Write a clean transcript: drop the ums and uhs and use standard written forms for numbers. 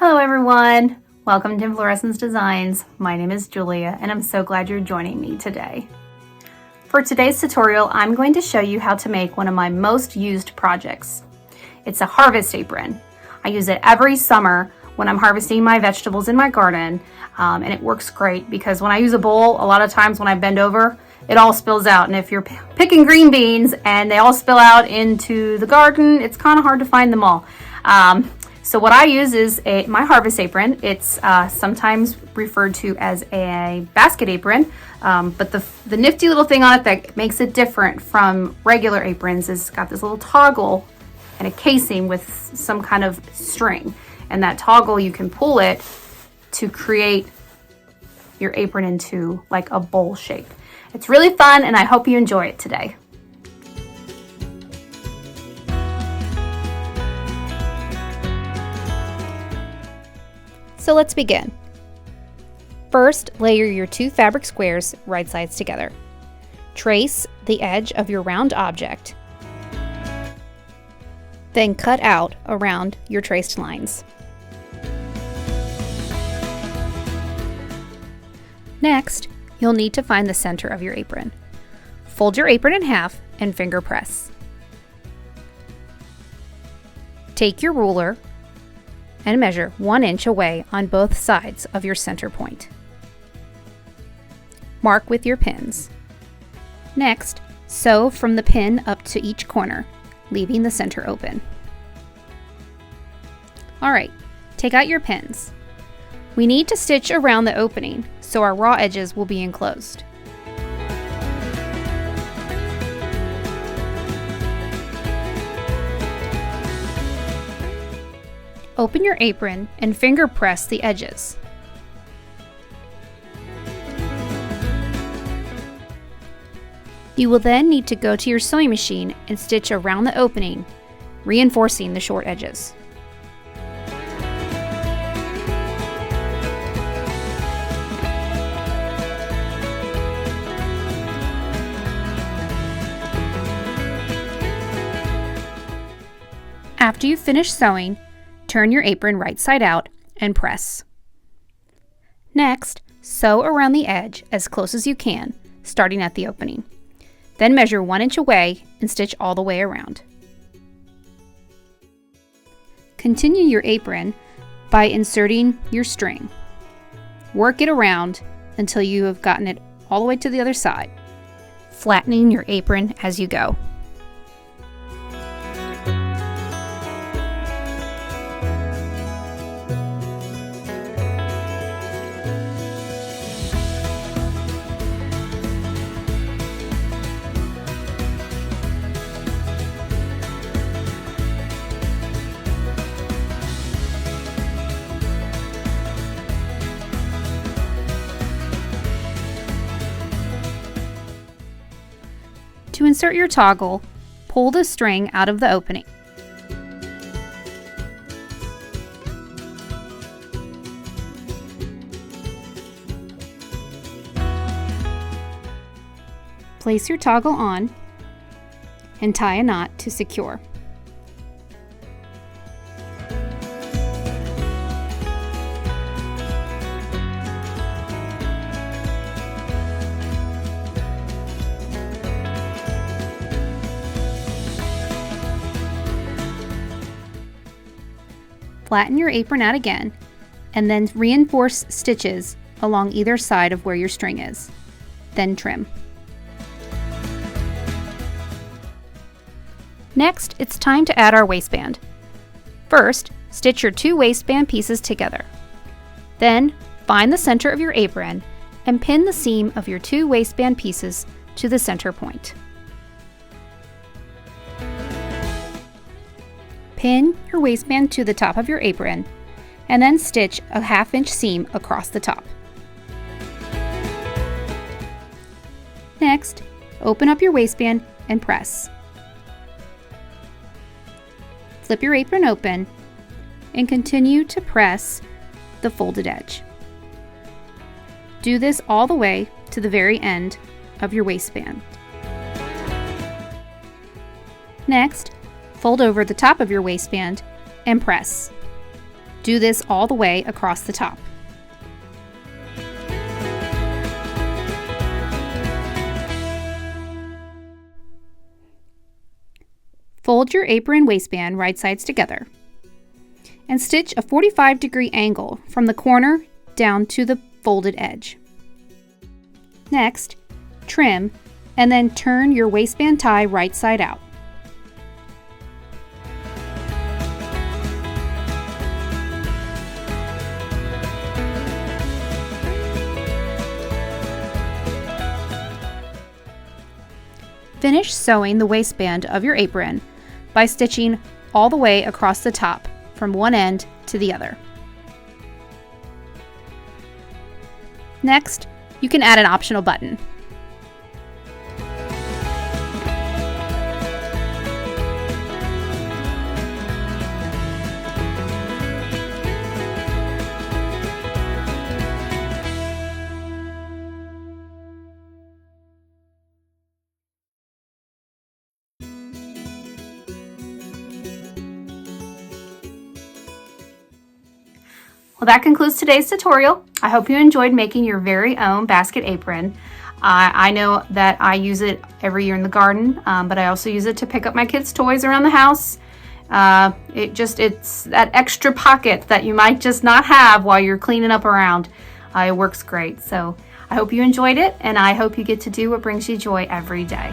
Hello everyone! Welcome to Fluorescence Designs. My name is Julia and I'm so glad you're joining me today. For today's tutorial, I'm going to show you how to make one of my most used projects. It's a harvest apron. I use it every summer when I'm harvesting my vegetables in my garden, and it works great because when I use a bowl, a lot of times when I bend over, it all spills out. And if you're picking green beans and they all spill out into the garden, it's kind of hard to find them all. So what I use is my harvest apron. It's sometimes referred to as a basket apron, but the nifty little thing on it that makes it different from regular aprons is it's got this little toggle and a casing with some kind of string. And that toggle, you can pull it to create your apron into like a bowl shape. It's really fun and I hope you enjoy it today. So let's begin. First, layer your two fabric squares right sides together. Trace the edge of your round object. Then cut out around your traced lines. Next, you'll need to find the center of your apron. Fold your apron in half and finger press. Take your ruler and measure 1 inch away on both sides of your center point. Mark with your pins. Next, sew from the pin up to each corner, leaving the center open. Alright, take out your pins. We need to stitch around the opening so our raw edges will be enclosed. Open your apron and finger press the edges. You will then need to go to your sewing machine and stitch around the opening, reinforcing the short edges. After you finish sewing, turn your apron right side out and press. Next, sew around the edge as close as you can, starting at the opening. Then measure 1 inch away and stitch all the way around. Continue your apron by inserting your string. Work it around until you have gotten it all the way to the other side, flattening your apron as you go. To insert your toggle, pull the string out of the opening. Place your toggle on and tie a knot to secure. Flatten your apron out again, and then reinforce stitches along either side of where your string is. Then trim. Next, it's time to add our waistband. First, stitch your two waistband pieces together. Then, find the center of your apron and pin the seam of your two waistband pieces to the center point. Pin your waistband to the top of your apron and then stitch a 1/2 inch seam across the top. Next, open up your waistband and press. Flip your apron open and continue to press the folded edge. Do this all the way to the very end of your waistband. Next, fold over the top of your waistband and press. Do this all the way across the top. Fold your apron waistband right sides together and stitch a 45-degree angle from the corner down to the folded edge. Next, trim and then turn your waistband tie right side out. Finish sewing the waistband of your apron by stitching all the way across the top from one end to the other. Next, you can add an optional button. Well, that concludes today's tutorial. I hope you enjoyed making your very own basket apron. I know that I use it every year in the garden, but I also use it to pick up my kids' toys around the house. It's that extra pocket that you might just not have while you're cleaning up around. It works great. So I hope you enjoyed it, and I hope you get to do what brings you joy every day.